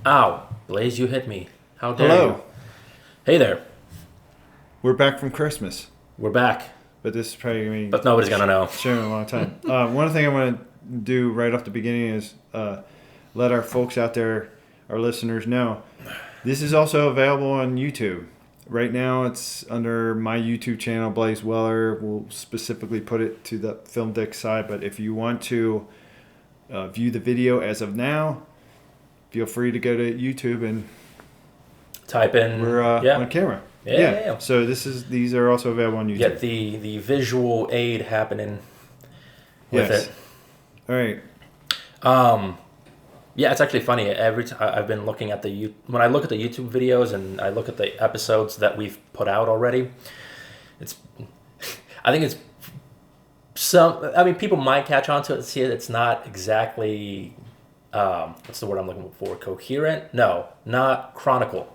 Ow, Blaise, you hit me. How dare Hello. you? Hey there. We're back from Christmas, We're back. but this is probably going to be But nobody's going to know. sharing a long time. One thing I want to do right off the beginning is let our folks out there, our listeners, know this is also available on YouTube. Right now, it's under my YouTube channel, Blaise Weller. We'll specifically put it to the Film Dick side, but if you want to view the video as of now, feel free to go to YouTube and Type in. we're on camera. Yeah. So these are also available on YouTube. Get the visual aid happening with Yes. it. All right. Yeah, it's actually funny. Every time I've been looking at when I look at the YouTube videos and I look at the episodes that we've put out already, I think it's people might catch on to it and see it. It's not exactly, what's the word I'm looking for? Coherent? No, not chronically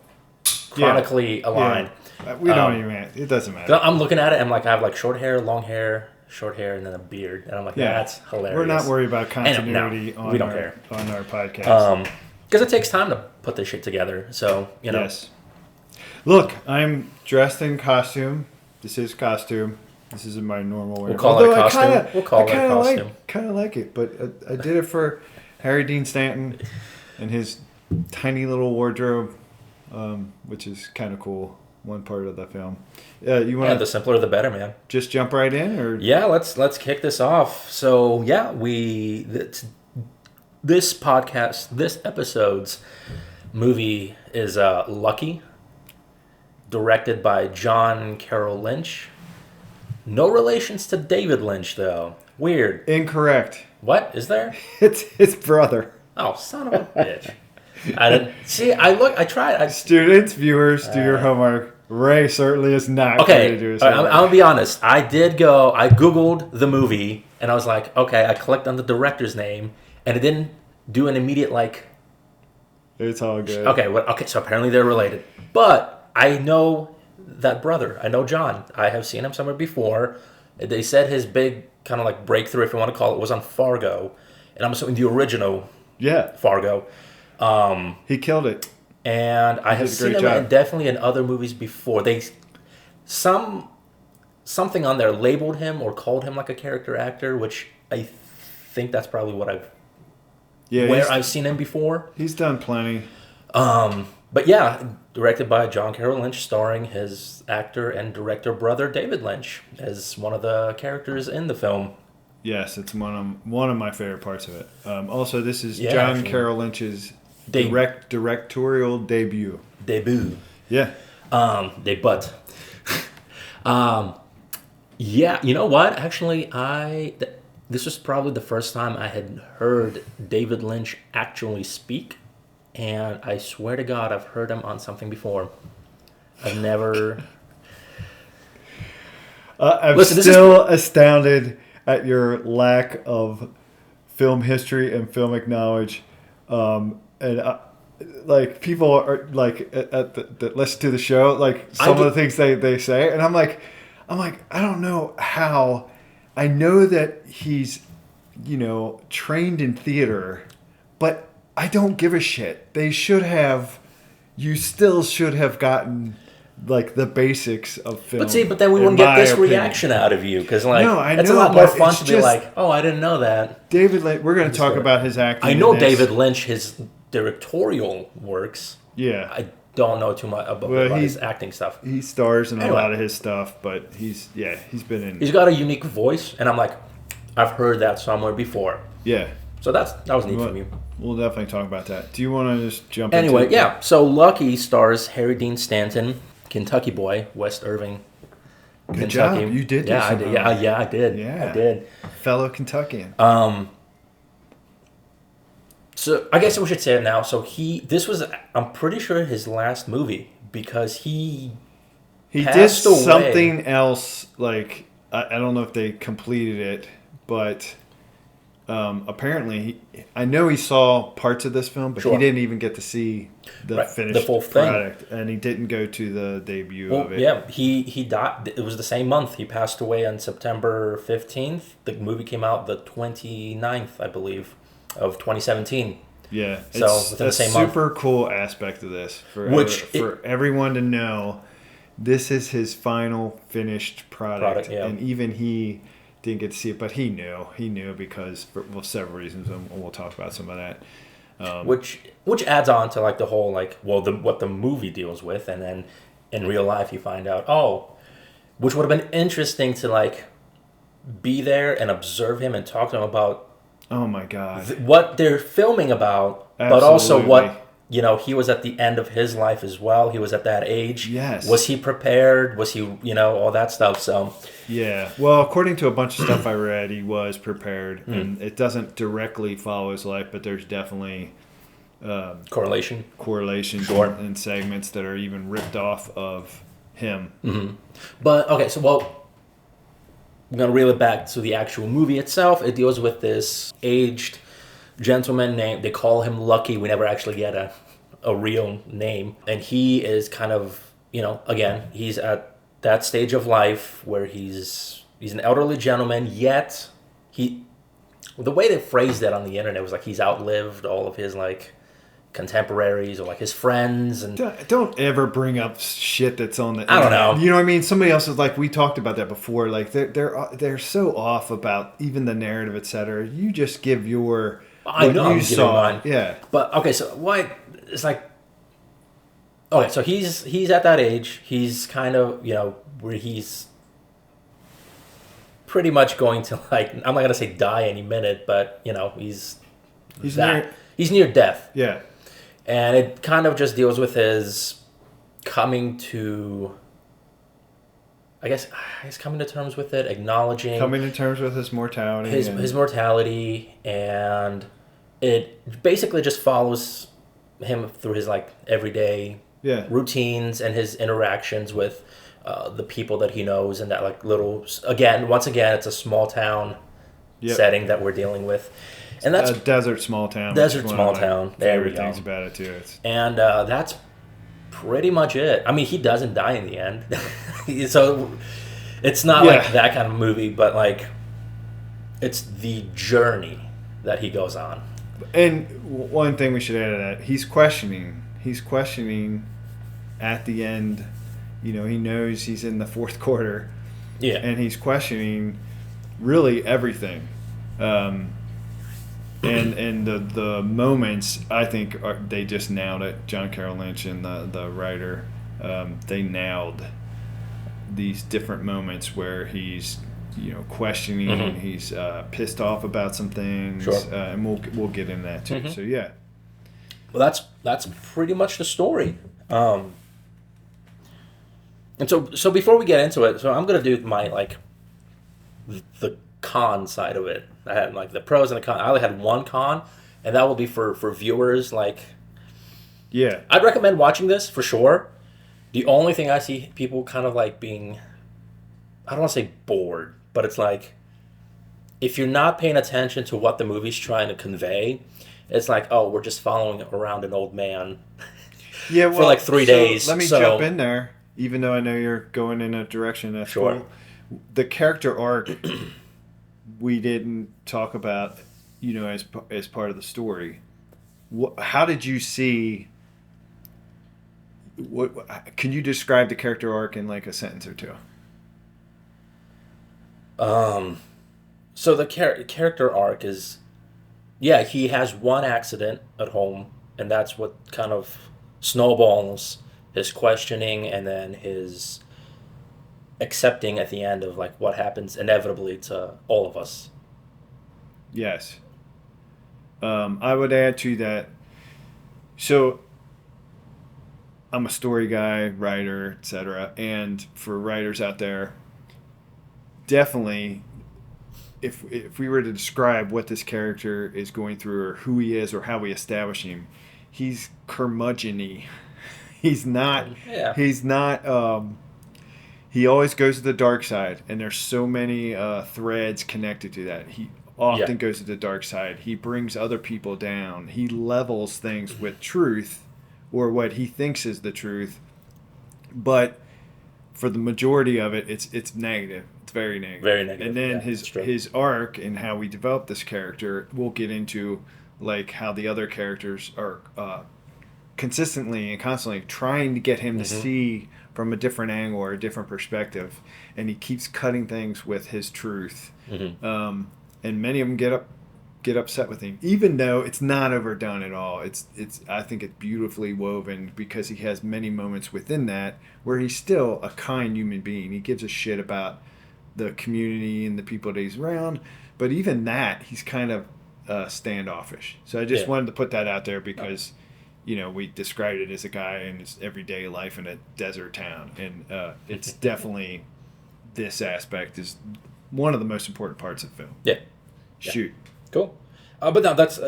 aligned. Yeah. We don't even. It doesn't matter. I'm looking at it and I have short hair, long hair, and then a beard, and I'm like, that's hilarious. We're not worried about continuity we don't care on our podcast. Because it takes time to put this shit together. So Yes. Look, I'm dressed in costume. This is costume. This isn't my normal wear. We'll call it a costume. We'll call it a costume. Kind of like it, but I did it for Harry Dean Stanton and his tiny little wardrobe, which is kind of cool. One part of the film. You want the simpler the better, man. Just jump right in, or yeah, let's kick this off. So yeah, this episode's movie is Lucky, directed by John Carroll Lynch. No relations to David Lynch, though. Weird. Incorrect. What is there? It's his brother. Oh, son of a bitch! I didn't see. I tried. Students, viewers, do your homework. Ray certainly is not going to do his homework. homework. I'm going to be honest. I Googled the movie, and I was like, okay, I clicked on the director's name, and it didn't do an immediate, It's all good. Okay, so apparently they're related. But I know that brother. I know John. I have seen him somewhere before. They said his big kind of breakthrough, if you want to call it, was on Fargo. And I'm assuming the original Fargo. He killed it. And I have seen him definitely in other movies before. Something on there labeled him or called him a character actor, which I think that's probably what I've seen him before. He's done plenty. But yeah, directed by John Carroll Lynch, starring his actor and director brother David Lynch as one of the characters in the film. Yes, it's one of my favorite parts of it. Also, this is John Carroll Lynch's directorial debut. Yeah. Debut. Yeah, you know what? Actually, this was probably the first time I had heard David Lynch actually speak, and I swear to God, I've heard him on something before. I've never. I'm still astounded at your lack of film history and filmic knowledge. And people are at the listen to the show, some of the things they say, and I'm like, I don't know how. I know that he's, trained in theater, but I don't give a shit. You still should have gotten the basics of film. But then we wouldn't get this reaction out of you because it's a lot more fun to be I didn't know that. David Lynch. We're going to talk about his acting. I know David Lynch, his directorial works. Yeah. I don't know too much about his acting stuff. He stars in a lot of his stuff, but he's been in. He's got a unique voice, and I've heard that somewhere before. Yeah. So that was neat from you. We'll definitely talk about that. Do you want to just jump into it? Yeah. So Lucky stars Harry Dean Stanton, Kentucky boy, West Irving, Good Kentucky. job. You did. Yeah, I did. I did. Yeah, I did. Fellow Kentuckian. So I guess we should say it now. So this was, I'm pretty sure, his last movie because he did something else. I don't know if they completed it, but apparently I know he saw parts of this film, but he didn't even get to see the finished full product, and he didn't go to the debut of it. Yeah, he died. It was the same month. He passed away on September 15th. The movie came out the 29th, I believe, of 2017. Yeah, So it's within the same super month. cool aspect of this for everyone to know. This is his final finished product, Yeah. and even he didn't get to see it, but he knew. He knew because for several reasons, and we'll talk about some of that. Which adds on to like the whole like what the movie deals with, and then in real life you find out which would have been interesting to like be there and observe him and talk to him about. Oh my God! What they're filming about, Absolutely. but also what he was at the end of his life as well. He was at that age. Yes. Was he prepared? Was he all that stuff? So yeah. Well, according to a bunch of stuff I read, he was prepared, and it doesn't directly follow his life, but there's definitely correlations and segments that are even ripped off of him. Mm-hmm. But okay, so I'm going to reel it back to the actual movie itself. It deals with this aged gentleman named, they call him Lucky. We never actually get a real name. And he is kind of, again, he's at that stage of life where he's an elderly gentleman, yet the way they phrased that on the internet was like he's outlived all of his like contemporaries or like his friends. And don't ever bring up shit that's on the internet. I don't know. You know what I mean? Somebody else is like, we talked about that before. Like they're so off about even the narrative, etc. You just give your you saw. Mine. Yeah. But okay, so what it's like. Okay, so he's at that age. He's kind of where he's pretty much going to like, I'm not gonna say die any minute, but he's near death. Yeah. And it kind of just deals with his coming to, I guess coming to terms with it, acknowledging. Coming to terms with his mortality. His mortality, and it basically just follows him through his like everyday routines and his interactions with the people that he knows, and that like once again, it's a small town setting that we're dealing with. And that's a desert small town. There we go. Things about it too. And that's pretty much it. I mean, he doesn't die in the end, so it's not like that kind of movie. But like, it's the journey that he goes on. And one thing we should add to that: he's questioning. He's questioning at the end. He knows he's in the fourth quarter. Yeah, and he's questioning really everything. And the moments, I think, they just nailed it. John Carroll Lynch and the writer, they nailed these different moments where he's questioning, mm-hmm. he's pissed off about some things, and we'll get into that too. Mm-hmm. So yeah. Well, that's pretty much the story. And so before we get into it, so I'm gonna do my like the con side of it. I had like the pros and the cons. I only had one con, and that will be for viewers. Like, yeah, I'd recommend watching this for sure. The only thing I see people kind of like being, I don't want to say bored, but it's like, if you're not paying attention to what the movie's trying to convey, it's like, oh, we're just following around an old man for like 3 days. Let me jump in there, even though I know you're going in a direction that's cool. The character arc we didn't talk about, as part of the story. How did you see? Can you describe the character arc in like a sentence or two? So the character arc is, he has one accident at home, and that's what kind of snowballs his questioning, and then his accepting at the end of like what happens inevitably to all of us. Yes. I would add to that. So I'm a story guy, writer, etc. And for writers out there, definitely, if we were to describe what this character is going through, or who he is, or how we establish him, he's curmudgeon-y. He's not. Yeah. He's not. He always goes to the dark side, and there's so many threads connected to that. He often goes to the dark side. He brings other people down. He levels things with truth, or what he thinks is the truth. But for the majority of it, it's negative. It's very negative. Very negative. And then his arc and how we develop this character, we'll get into like how the other characters are consistently and constantly trying to get him to see from a different angle or a different perspective, and he keeps cutting things with his truth. And many of them get upset with him, even though it's not overdone at all. It's I think it's beautifully woven because he has many moments within that where he's still a kind human being. He gives a shit about the community and the people that he's around, but even that, he's kind of standoffish. So I just wanted to put that out there because, we described it as a guy in his everyday life in a desert town, and it's definitely, this aspect is one of the most important parts of film. Yeah. Shoot. Cool. But no, that's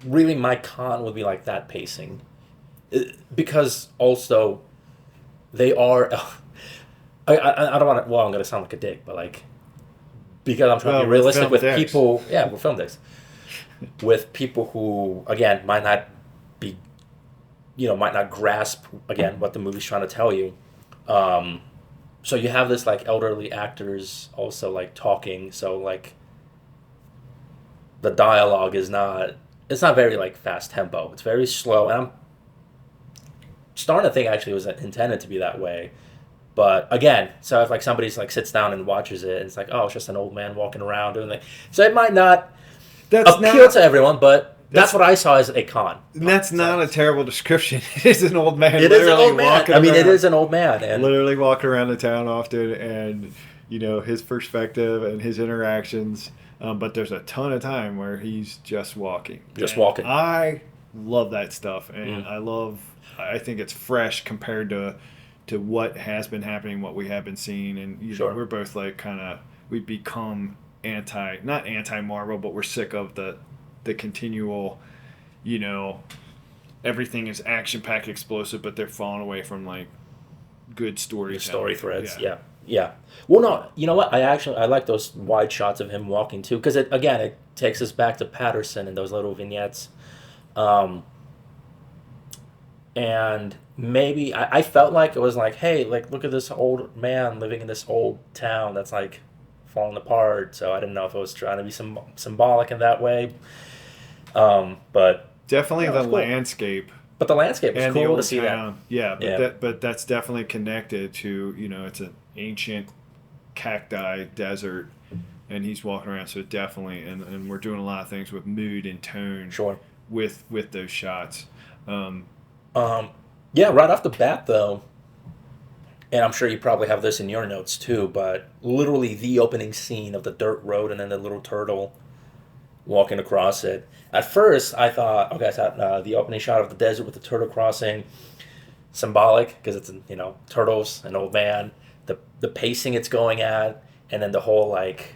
really my con would be like that pacing. Because also they are... I don't want to... Well, I'm going to sound like a dick, but like... Because I'm trying to be realistic with people... Yeah, we're film dicks. With people who, again, might not be... might not grasp, again, what the movie's trying to tell you. So you have this, like, elderly actors also, like, talking. So, like... The dialogue is not... It's not very, like, fast tempo. It's very slow. And I'm starting to think, actually, it was intended to be that way. But again, so if like somebody's like sits down and watches it, and it's like, oh, it's just an old man walking around doing that. So it might not appeal to everyone, but that's what I saw as a con. And that's not a terrible description. It is an old man. It is an old man. I mean, it is an old man, and literally walking around the town often, and his perspective and his interactions. But there's a ton of time where he's just walking. Walking. I love that stuff, and I think it's fresh compared to what has been happening, what we have been seeing, and we're both like we've become not anti-Marvel, but we're sick of the continual, everything is action-packed, explosive, but they're falling away from like good story threads. Yeah. Well, no, you know what? I like those wide shots of him walking too, because it takes us back to Patterson and those little vignettes, and maybe I felt like it was like, hey, like look at this old man living in this old town that's like falling apart. So I didn't know if it was trying to be symbolic in that way, but definitely the cool. landscape. But the landscape was cool to see town. that. Yeah, but that's definitely connected to it's an ancient cacti desert, and he's walking around. So definitely, and we're doing a lot of things with mood and tone. Sure. With those shots. Yeah, right off the bat, though, and I'm sure you probably have this in your notes, too, but literally the opening scene of the dirt road and then the little turtle walking across it. At first, I thought, the opening shot of the desert with the turtle crossing, symbolic, because it's, turtles, an old man, the pacing it's going at, and then the whole, like,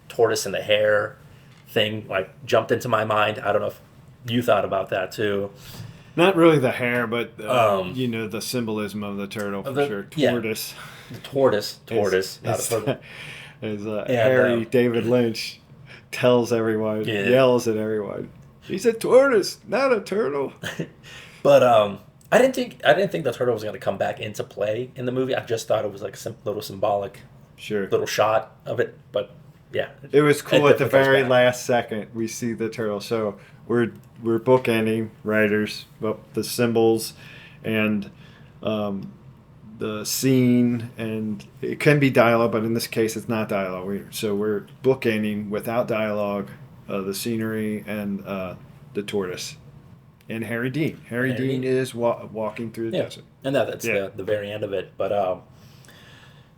tortoise and the hare thing, like, jumped into my mind. I don't know if you thought about that, too. Not really the hair, but the symbolism of the turtle for sure. Tortoise. Yeah. The tortoise, not a turtle. As Harry David Lynch tells everyone, yells at everyone, he's a tortoise, not a turtle. But I didn't think the turtle was going to come back into play in the movie. I just thought it was like a little symbolic, little shot of it. But yeah, it was cool. At the very last second, we see the turtle. So we're bookending writers, the symbols, and the scene, and it can be dialogue, but in this case, it's not dialogue. So we're bookending without dialogue, the scenery and the tortoise, and Harry Dean. Harry Dean is walking through the desert, and that's the very end of it. But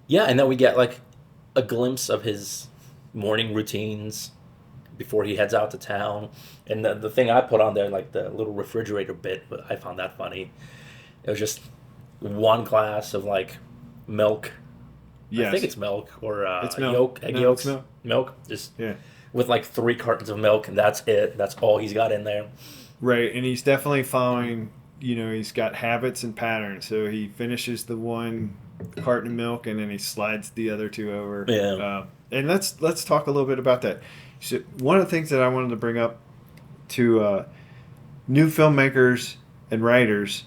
and then we get like a glimpse of his morning routines before he heads out to town. And the thing I put on there, like the little refrigerator bit, but I found that funny. It was just one glass of like milk. Yes. I think it's milk or it's milk. Egg yolks. Milk. Just with like 3 cartons of milk, and that's it. That's all he's got in there. Right, and he's definitely following, he's got habits and patterns. So he finishes the one carton of milk, and then he slides the other 2 over. Yeah. And let's talk a little bit about that. So one of the things that I wanted to bring up to new filmmakers and writers,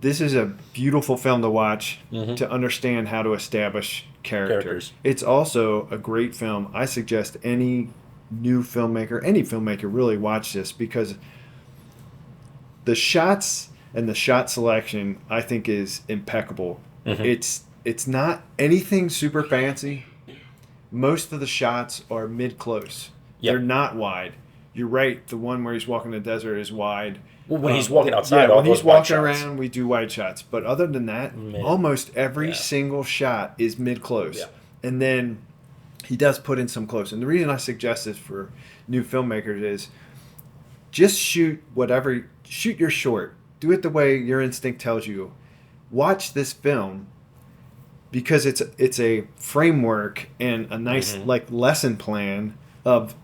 this is a beautiful film to watch to understand how to establish characters. It's also a great film. I suggest any new filmmaker, any filmmaker, really watch this, because the shots and the shot selection, I think, is impeccable. Mm-hmm. It's not anything super fancy. Most of the shots are mid-close. Yep. They're not wide. You're right. The one where he's walking the desert is wide. Well, when he's walking outside, when he's walking around, we do wide shots. But other than that, almost every Yeah. single shot is mid-close. Yeah. And then he does put in some close. And the reason I suggest this for new filmmakers is just shoot your short. Do it the way your instinct tells you. Watch this film because it's a framework and a nice lesson plan of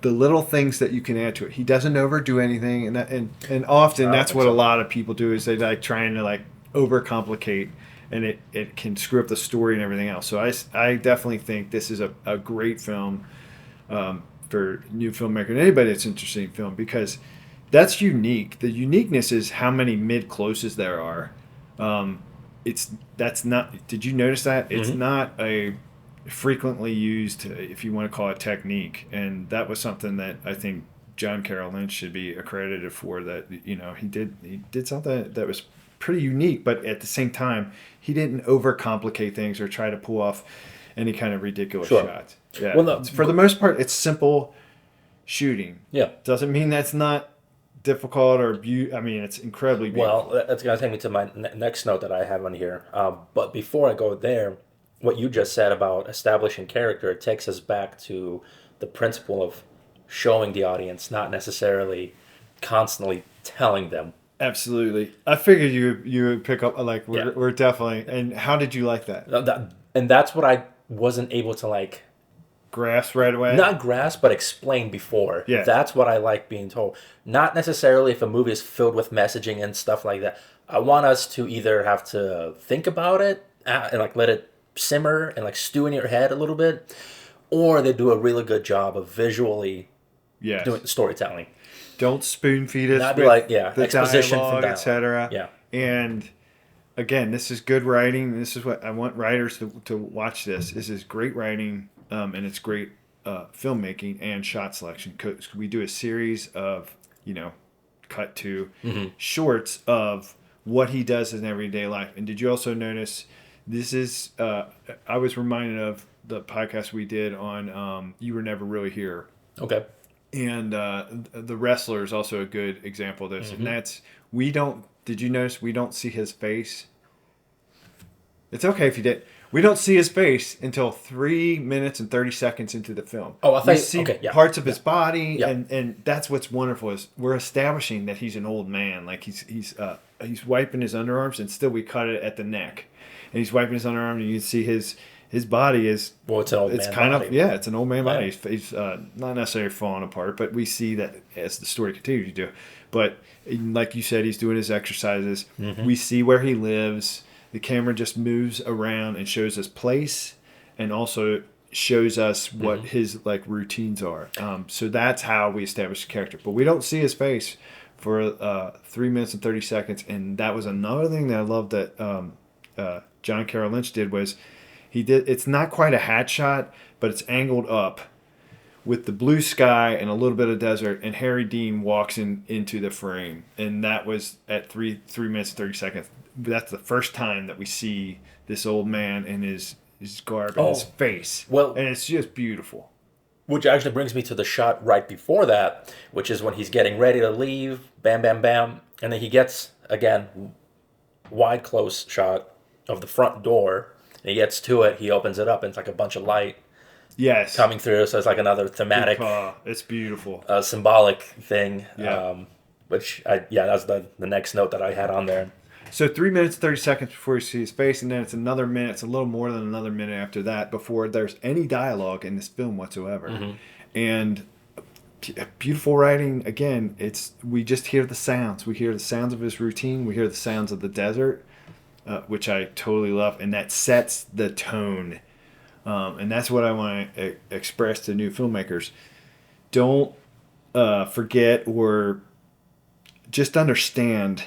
the little things that you can add to it. He doesn't overdo anything, and often that's what a lot of people do, is they like trying to like overcomplicate, and it can screw up the story and everything else. So I definitely think this is a great film for new filmmaker and anybody that's interested in film, because that's unique. The uniqueness is how many mid-closes there are. That's not. Did you notice that? It's not a frequently used, if you want to call it, technique, and that was something that I think John Carroll Lynch should be accredited for. That he did something that was pretty unique, but at the same time he didn't overcomplicate things or try to pull off any kind of ridiculous shots. Yeah. Well, no, for the most part, it's simple shooting. Yeah. Doesn't mean that's not difficult or it's incredibly beautiful. Well, that's going to take me to my next note that I have on here. But before I go there, what you just said about establishing character, it takes us back to the principle of showing the audience, not necessarily constantly telling them. Absolutely. I figured you would pick up, we're definitely. And how did you like that? And that's what I wasn't able to grasp right away? Not grasp, but explain before. Yeah. That's what I like being told. Not necessarily if a movie is filled with messaging and stuff like that. I want us to either have to think about it and let it simmer and stew in your head a little bit, or they do a really good job of visually doing storytelling. Don't spoon feed us. Not be the exposition dialogue, from etc. Yeah. And again, this is good writing. This is what I want writers to watch. This is great writing, and it's great filmmaking and shot selection. 'Cause we do a series of cut to shorts of what he does in everyday life. And did you also notice? This is, I was reminded of the podcast we did on You Were Never Really Here. Okay. And The Wrestler is also a good example of this. And that's, did you notice we don't see his face? It's okay if you did. We don't see his face until 3 minutes and 30 seconds into the film. Oh, I thought we see parts of his body, Yeah. and that's what's wonderful is we're establishing that he's an old man. Like he's wiping his underarms, and still we cut it at the neck. And he's wiping his underarm, and you can see his body is. Well, it's an old man body. It's an old man body. He's not necessarily falling apart, but we see that as the story continues to do. But like you said, he's doing his exercises. We see where he lives. The camera just moves around and shows us place, and also shows us what his routines are. So that's how we establish the character. But we don't see his face for 3 minutes and 30 seconds, and that was another thing that I loved that. John Carroll Lynch did was it's not quite a hat shot, but it's angled up with the blue sky and a little bit of desert, and Harry Dean walks into the frame, and that was at 3 minutes and 30 seconds. That's the first time that we see this old man in his garb and his face. Well, and it's just beautiful. Which actually brings me to the shot right before that, which is when he's getting ready to leave, bam, bam, bam, and then he gets, again, wide close shot of the front door, and he gets to it, he opens it up, and it's like a bunch of light coming through, so it's like another thematic, it's beautiful, symbolic thing, which that's the next note that I had on there. So 3 minutes 30 seconds before you see his face, and then it's another minute, it's a little more than another minute after that before there's any dialogue in this film whatsoever. And beautiful writing. Again, we just hear the sounds. We hear the sounds of his routine. We hear the sounds of the desert, which I totally love, and that sets the tone. And that's what I want to express to new filmmakers. Don't forget or just understand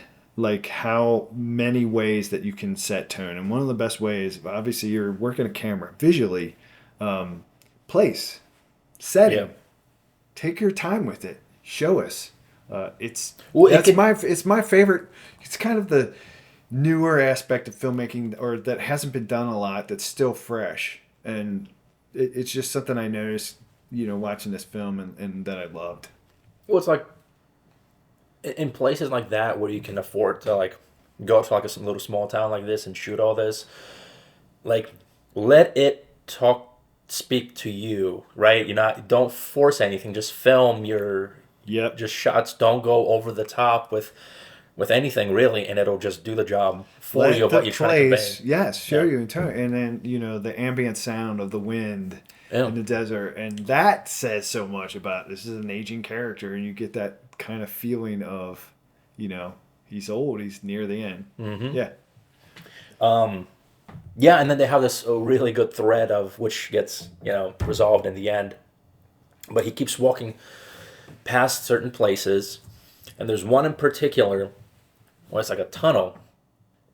how many ways that you can set tone. And one of the best ways, obviously, you're working a camera visually, place, setting. take your time with it. Show us. It's my favorite. It's kind of the newer aspect of filmmaking, or that hasn't been done a lot. That's still fresh, and it's just something I noticed, watching this film, and that I loved. Well, it's like in places like that where you can afford to like go to like a little small town like this and shoot all this, like let it speak to you, right? Don't force anything. Just film your just shots. Don't go over the top with anything really, and it'll just do the job for you of what you're trying to convey. Yes, show you in tone, and then the ambient sound of the wind in the desert, and that says so much about this is an aging character, and you get that kind of feeling of, he's old, he's near the end. Mm-hmm. Yeah, and then they have this really good thread of which gets resolved in the end, but he keeps walking past certain places, and there's one in particular. Well, it's like a tunnel.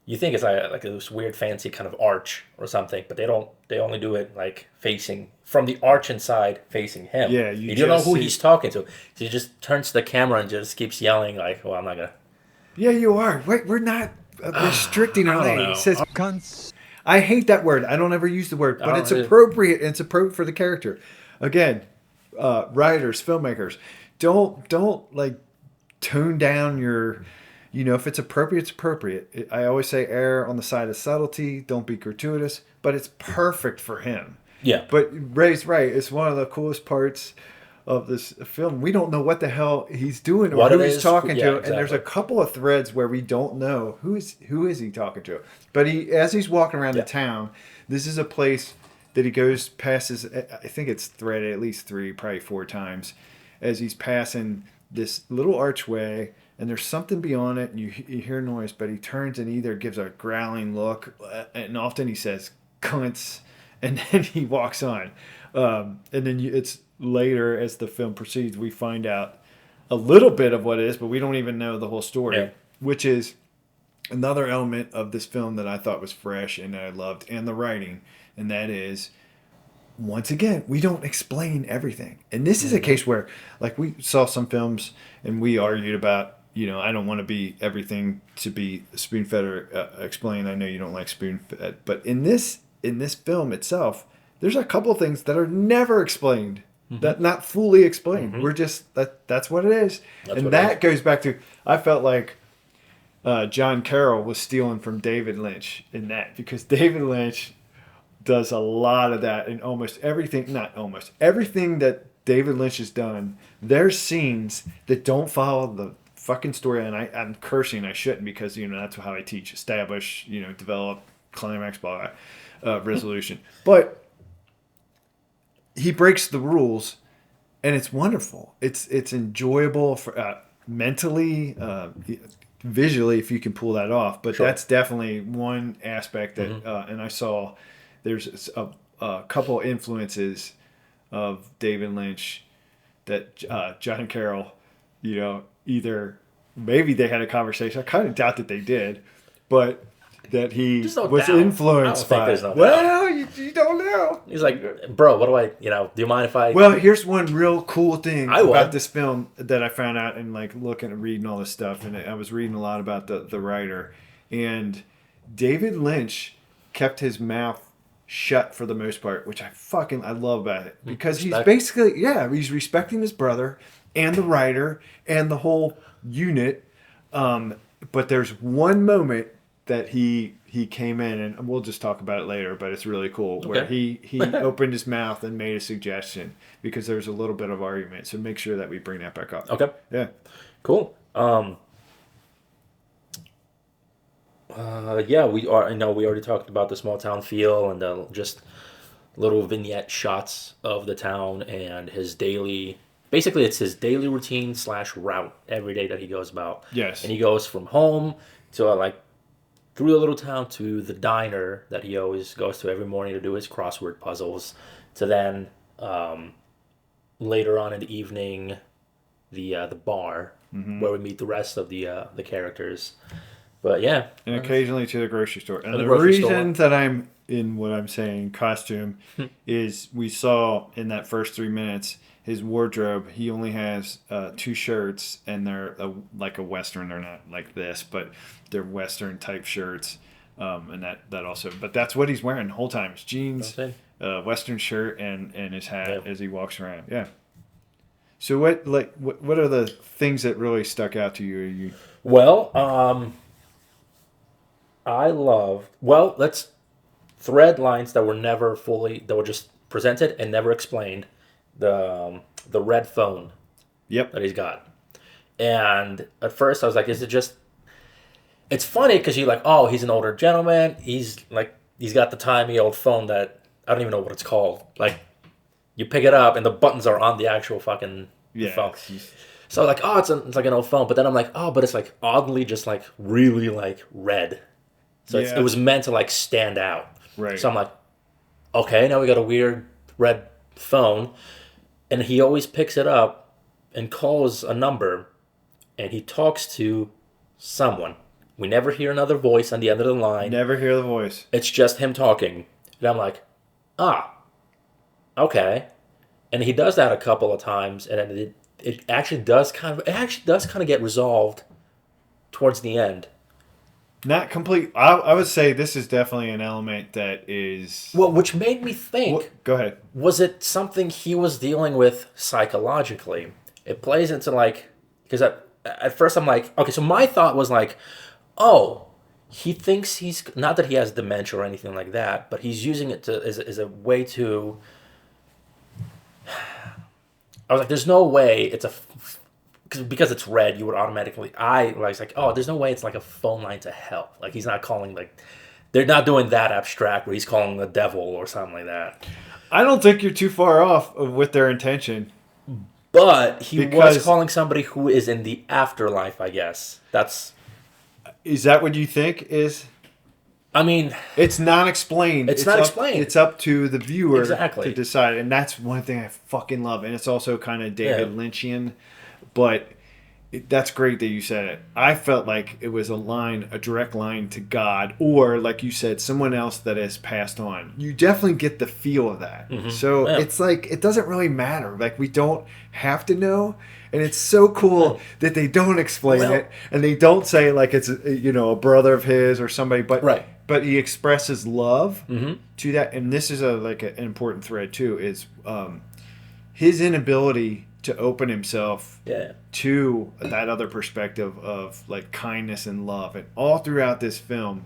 You think it's like this weird fancy kind of arch or something, but they don't. They only do it like facing from the arch inside, facing him. Yeah, you don't know who he's talking to. So he just turns to the camera and just keeps yelling like, "Well, I'm not gonna." Yeah, you are. Wait, we're not restricting our name. It says cunts. I hate that word. I don't ever use the word, but it's appropriate. It's appropriate for the character. Again, writers, filmmakers, don't like tone down your. If it's appropriate, it's appropriate. I always say err on the side of subtlety. Don't be gratuitous. But it's perfect for him. Yeah. But Ray's right. It's one of the coolest parts of this film. We don't know what the hell he's doing or who he's talking to. Exactly. And there's a couple of threads where we don't know who is he talking to. But as he's walking around the town, this is a place that he goes past. I think it's threaded at least 3, probably 4 times, as he's passing this little archway. And there's something beyond it, and you hear noise, but he turns and either gives a growling look, and often he says, cunts, and then he walks on. And then it's later, as the film proceeds, we find out a little bit of what it is, but we don't even know the whole story, which is another element of this film that I thought was fresh and that I loved, and the writing, and that is, once again, we don't explain everything. And this is a case where, like, we saw some films, and we argued about, I don't want to be everything to be spoon-fed or explained. I know you don't like spoon-fed. But in this film itself, there's a couple of things that are never explained, that not fully explained. Mm-hmm. We're just, that's what it is. And that goes back to, I felt like John Carroll was stealing from David Lynch in that. Because David Lynch does a lot of that in everything that David Lynch has done. There's scenes that don't follow the fucking story, and I'm cursing. I shouldn't, because that's how I teach: establish, develop, climax, blah, resolution. But he breaks the rules, and it's wonderful. It's enjoyable for mentally, visually, if you can pull that off. But that's definitely one aspect that, and I saw there's a couple influences of David Lynch that John Carroll, either maybe they had a conversation. I kind of doubt that they did, but that he was influenced by. Well, you don't know. He's like, bro, what do I, do you mind if I? Well, here's one real cool thing about this film that I found out in like looking and reading all this stuff, and I was reading a lot about the writer, and David Lynch kept his mouth shut for the most part, which I love about it, because he's basically he's respecting his brother and the writer and the whole unit, but there's one moment that he came in, and we'll just talk about it later, but it's really cool, where he opened his mouth and made a suggestion, because there's a little bit of argument, so make sure that we bring that back up. Cool. We already talked about the small town feel and the just little vignette shots of the town and his daily. Basically, it's his daily routine / route every day that he goes about. Yes. And he goes from home to through the little town to the diner that he always goes to every morning to do his crossword puzzles, to then later on in the evening the bar where we meet the rest of the characters. But yeah. And occasionally to the grocery store. And the reason that I'm in what I'm saying, costume, is we saw in that first 3 minutes his wardrobe, he only has 2 shirts, and they're like a Western. They're not like this, but they're Western type shirts. And that also, but that's what he's wearing the whole time. His jeans, Western shirt, and his hat as he walks around. Yeah. So what are the things that really stuck out to you? Well, let's thread lines that were just presented and never explained. The red phone. Yep. That he's got. And at first I was like, is it just... It's funny because you're like, oh, he's an older gentleman. He's got the timey old phone that I don't even know what it's called. Like, you pick it up and the buttons are on the actual fucking phone. So like, oh, it's like an old phone. But then I'm like, oh, but it's like oddly just like really like red. So it was meant to like stand out. Right. So I'm like, okay, now we got a weird red phone. And he always picks it up and calls a number. And he talks to someone. We never hear another voice on the end of the line. Never hear the voice. It's just him talking. And I'm like, okay. And he does that a couple of times, and it actually does kind of get resolved towards the end. Not complete. I would say this is definitely an element that is... Well, which made me think... Go ahead. Was it something he was dealing with psychologically? It plays into like... Because at first I'm like... Okay, so my thought was like... Oh, he thinks he's... Not that he has dementia or anything like that, but he's using it as a way to... I was like, there's no way it's a... Because it's red, you would automatically... I was like, oh, there's no way it's like a phone line to hell. Like, he's not calling like... They're not doing that abstract where he's calling the devil or something like that. I don't think you're too far off with their intention. But he was calling somebody who is in the afterlife, I guess. Is that what you think is... I mean... It's not explained. It's not explained. It's up to the viewer to decide. And that's one thing I fucking love. And it's also kind of David Lynchian. But that's great that you said it. I felt like it was a direct line to God. Or, like you said, someone else that has passed on. You definitely get the feel of that. Mm-hmm. So it's like, it doesn't really matter. Like, we don't have to know. And it's so cool that they don't explain it, and they don't say like it's a brother of his or somebody, but he expresses love to that. And this is an important thread too, is his inability to open himself to that other perspective of like kindness and love. And all throughout this film,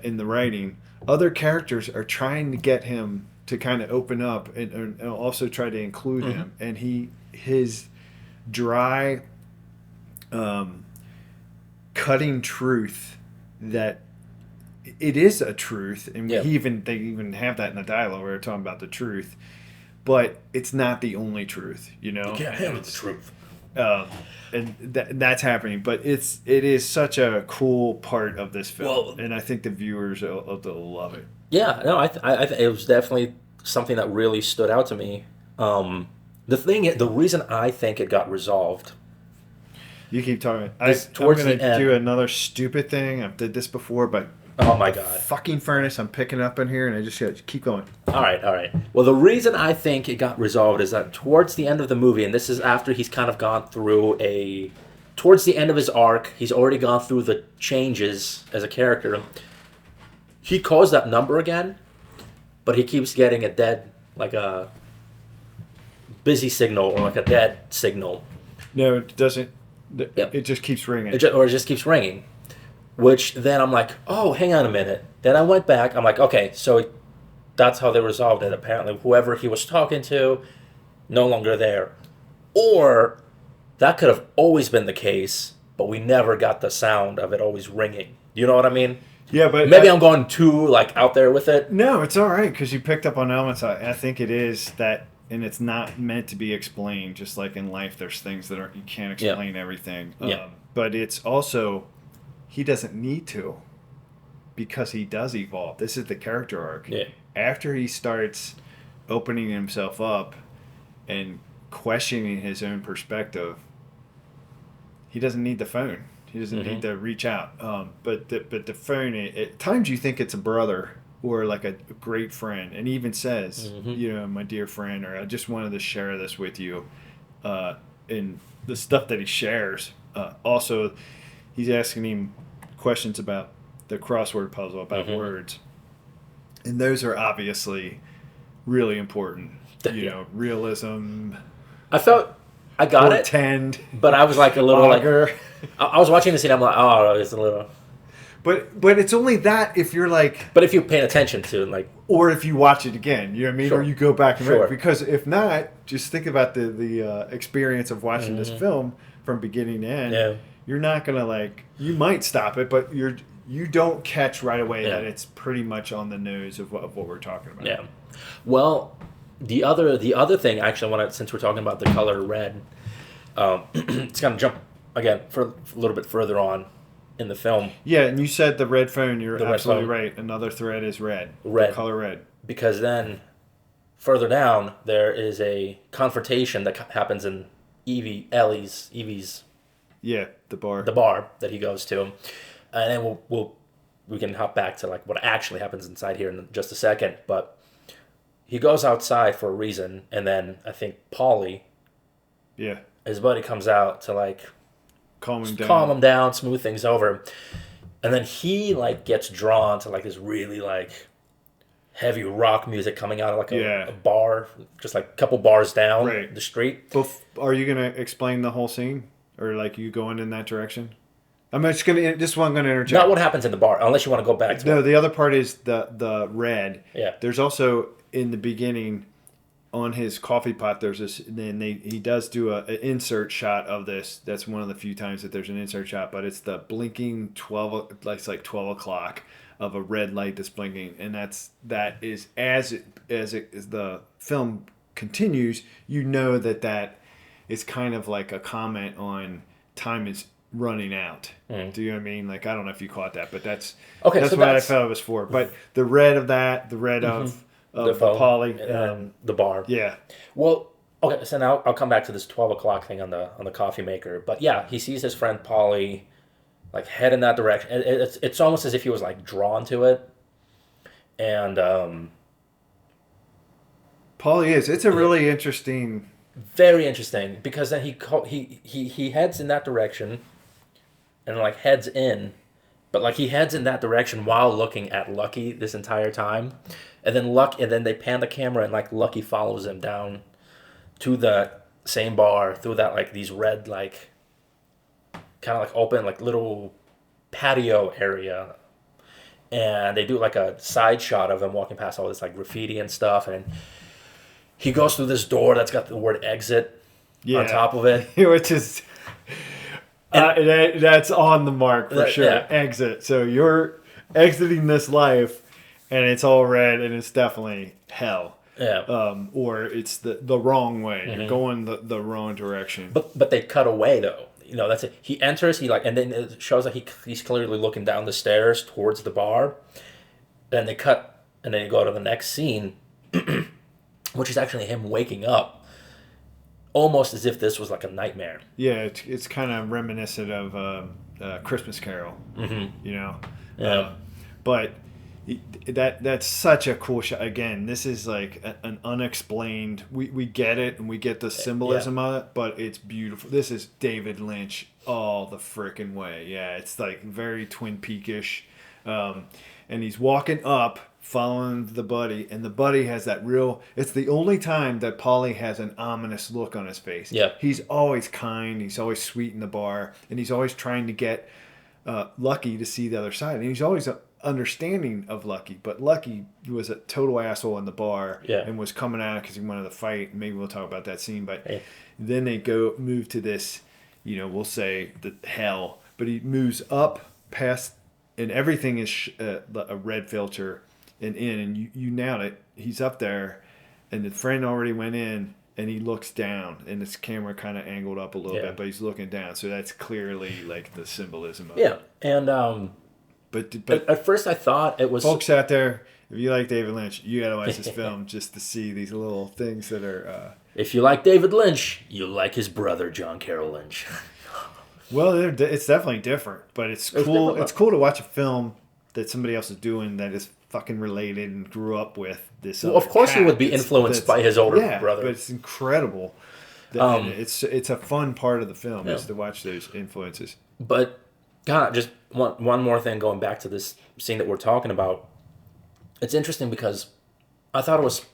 in the writing, other characters are trying to get him to kind of open up and also try to include him, and his dry, cutting truth that it is a truth, and they even have that in the dialogue where they're talking about the truth, but it's not the only truth, You can't handle the truth. And that's happening, but it is such a cool part of this film, and I think the viewers will love it. Yeah, no, I it was definitely something that really stood out to me. The reason I think it got resolved. You keep talking. I'm going to do another stupid thing. I've did this before, but oh my god, fucking furnace! I'm picking up in here, and I just got to keep going. All right. Well, the reason I think it got resolved is that towards the end of the movie, and this is after he's kind of gone through towards the end of his arc, he's already gone through the changes as a character. He calls that number again, but he keeps getting a dead, like a busy signal or like a dead signal. No, it doesn't. It just keeps ringing. It just keeps ringing. Which then I'm like, oh, hang on a minute. Then I went back. I'm like, okay, so that's how they resolved it. Apparently, whoever he was talking to, no longer there. Or that could have always been the case, but we never got the sound of it always ringing. You know what I mean? Yeah, but maybe I'm going too like out there with it. No, it's all right because you picked up on elements. I think it is that. And it's not meant to be explained. Just like in life, there's things that you can't explain everything. But it's also, he doesn't need to, because he does evolve. This is the character arc. Yeah. After he starts opening himself up and questioning his own perspective, he doesn't need the phone. He doesn't need to reach out. But the phone, at times you think it's a brother. or like a great friend, and he even says, my dear friend, or I just wanted to share this with you. And the stuff that he shares. Also, he's asking him questions about the crossword puzzle, about words. And those are obviously really important. Realism. I felt I got portend, it, but I was like a little like I was watching the scene. I'm like, oh, it's a little. But it's only that if you're like. But if you're paying attention to it, like. Or if you watch it again, you know what I mean, or you go back and read it. Because if not, just think about the experience of watching this film from beginning to end. Yeah. You're not gonna like. You might stop it, but you don't catch right away that it's pretty much on the nose of what we're talking about. Yeah. Well, the other thing actually, since we're talking about the color red, it's gonna jump again for a little bit further on in the film. Yeah, and you said the red phone. You're absolutely right. Another thread is red. Red. The color red. Because then, further down, there is a confrontation that happens in Evie's. Yeah, the bar. The bar that he goes to, and then we can hop back to like what actually happens inside here in just a second. But he goes outside for a reason, and then I think Paulie, his buddy, comes out to like calm him down, smooth things over, and then he like gets drawn to like this really like heavy rock music coming out of like a bar, just like a couple bars down the street. Are you gonna explain the whole scene, or like you going in that direction? I'm just gonna. This one I'm gonna interject. Not what happens in the bar, unless you want to go back to. No, the other part is the red. Yeah. There's also in the beginning, on his coffee pot. There's this. Then he does do an insert shot of this. That's one of the few times that there's an insert shot, but it's the blinking 12. It's like 12 o'clock of a red light that's blinking, and that is as the film continues. You know that is kind of like a comment on time is running out. Do you know what I mean? Like, I don't know if you caught that, but that's what I felt it was for. But the red of that, the red of the Paulie, and the bar. Yeah. Well, okay. So now I'll come back to this 12 o'clock thing on the coffee maker. But yeah, he sees his friend Paulie like head in that direction. It's almost as if he was like drawn to it. And Paulie is. It's a really interesting. Very interesting, because then he heads in that direction. And like heads in, but like he heads in that direction while looking at Lucky this entire time, and then they pan the camera and like Lucky follows him down to the same bar through that like these red like kind of like open like little patio area, and they do like a side shot of him walking past all this like graffiti and stuff, and he goes through this door that's got the word exit on top of it, which is. That's on the mark for sure. Yeah. Exit. So you're exiting this life, and it's all red, and it's definitely hell. Yeah. Or it's the wrong way. You're going the wrong direction. But they cut away though. You know, that's it. He enters. And then it shows that he's clearly looking down the stairs towards the bar. Then they cut, and then you go to the next scene, which is actually him waking up. Almost as if this was like a nightmare. Yeah, it's kind of reminiscent of Christmas Carol. You know? Yeah. But that's such a cool shot. Again, this is like an unexplained... We get it, and we get the symbolism of it, but it's beautiful. This is David Lynch all the frickin' way. Yeah, it's like very Twin Peak-ish. And he's walking up... following the buddy, and the buddy has that real... It's the only time that Paulie has an ominous look on his face. Yeah. He's always kind, he's always sweet in the bar, and he's always trying to get Lucky to see the other side. And he's always understanding of Lucky, but Lucky was a total asshole in the bar and was coming out because he wanted to fight. Maybe we'll talk about that scene, but then they move to this, we'll say the hell, but he moves up past, and everything is a red filter, and you nailed it. He's up there, and the friend already went in, and he looks down, and his camera kind of angled up a little bit, but he's looking down, so that's clearly like the symbolism of it. And but at first I thought it was... Folks out there, if you like David Lynch, you gotta watch this film just to see these little things that are... If you like David Lynch, you'll like his brother, John Carroll Lynch. Well, it's definitely different, but it's cool. It's cool to watch a film that somebody else is doing that is fucking related and grew up with this. Well, of course, he would be influenced by his older brother. But it's incredible. It's a fun part of the film is to watch those influences. But God, just one more thing going back to this scene that we're talking about. It's interesting because I thought it was.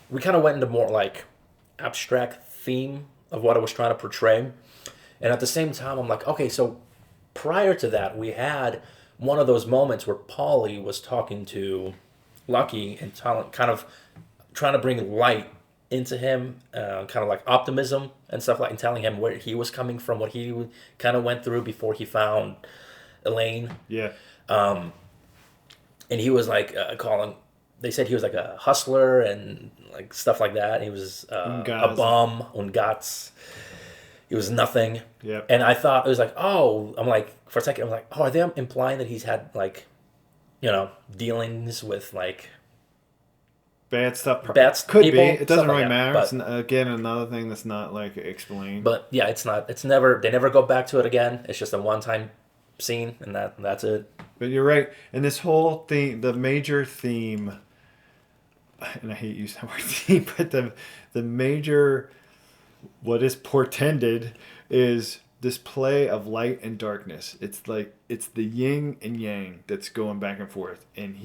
We kind of went into more like abstract theme of what I was trying to portray, and at the same time, I'm like, okay, so prior to that, we had one of those moments where Paulie was talking to Lucky and kind of trying to bring light into him, kind of like optimism and stuff like, and telling him where he was coming from, what he kind of went through before he found Elaine. Yeah. And he was like they said he was like a hustler and like stuff like that. He was a bum, ungats. He was nothing. Yeah. And I thought it was like, I'm like, for a second, I'm like, are they implying that he's had like, dealings with like bad stuff? Could be. It doesn't really like matter. But, it's again another thing that's not like explained. But yeah, it's not. It's never. They never go back to it again. It's just a one-time scene, and that's it. But you're right. And this whole thing, the major theme, and I hate using that word theme, but the major, what is portended is this play of light and darkness. It's like it's the yin and yang that's going back and forth, and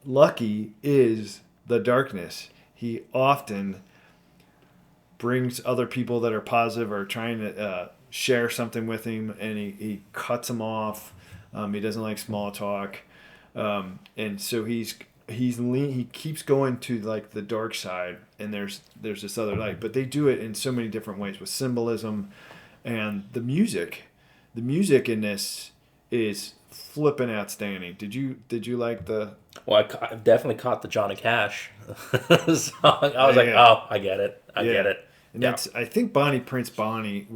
Lucky is the darkness. He often brings other people that are positive or trying to share something with him, and he cuts them off. He doesn't like small talk, and so he keeps going to like the dark side, and there's this other light. But they do it in so many different ways with symbolism, and the music in this is flipping outstanding. Did you like the? Well, I definitely caught the Johnny Cash song. I was like, oh, I get it. I get it. And that's, I think Prince Bonnie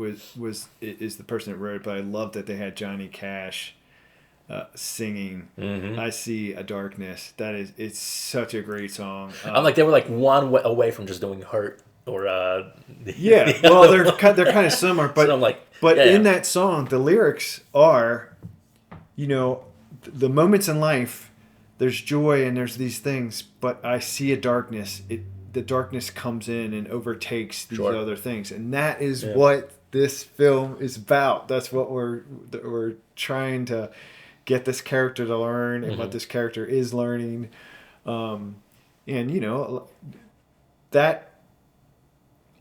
is the person that wrote it, but I love that they had Johnny Cash singing I See a Darkness. It's such a great song. I'm like, they were like one away from just doing Hurt or well, they're kind of similar, but so I'm like, in that song the lyrics are, the moments in life, there's joy and there's these things, but I see a darkness. The darkness comes in and overtakes these other things, and that is what this film is about. That's what we're trying to get this character to learn, and what this character is learning. And that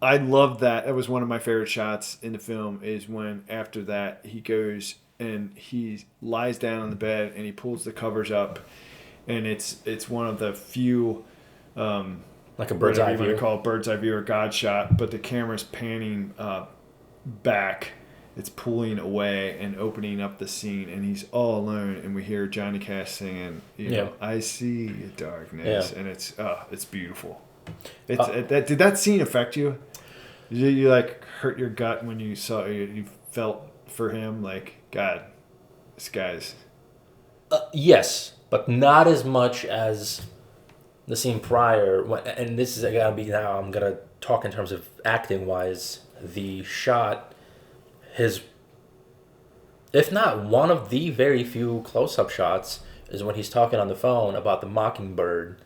I love that. That was one of my favorite shots in the film. Is when after that he goes and he lies down on the bed and he pulls the covers up, and it's one of the few. Like a bird's eye view. You call it bird's eye view or God shot, but the camera's panning back. It's pulling away and opening up the scene, and he's all alone, and we hear Johnny Cash singing, I see a darkness, and it's beautiful. Did that scene affect you? Did you like hurt your gut when you saw you felt for him like, God, this guy's? Yes, but not as much as the scene prior, and this is gonna be now. I'm gonna talk in terms of acting wise. The shot, if not one of the very few close-up shots, is when he's talking on the phone about the mockingbird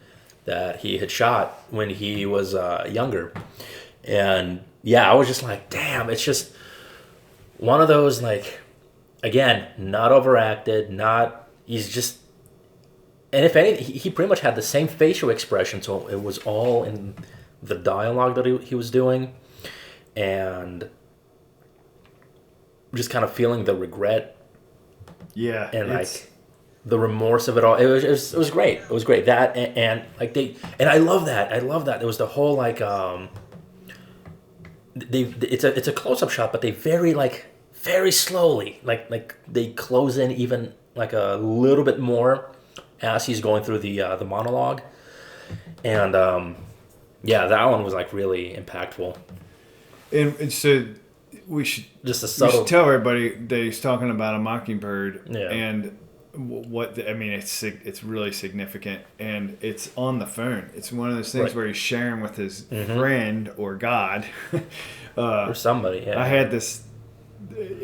that he had shot when he was younger, and I was just like, damn, it's just one of those, like, again, not overacted, he's just. And if anything, he pretty much had the same facial expression, so it was all in the dialogue that he was doing, and just kind of feeling the regret, and like the remorse of it all. It was great. It was great. That and I love that. It was the whole like it's a close up shot, but they very slowly like they close in even like a little bit more as he's going through the monologue, and that one was like really impactful. And so we should tell everybody that he's talking about a mockingbird, and it's really significant, and it's on the phone. It's one of those things where he's sharing with his friend or God or somebody. Yeah. I had this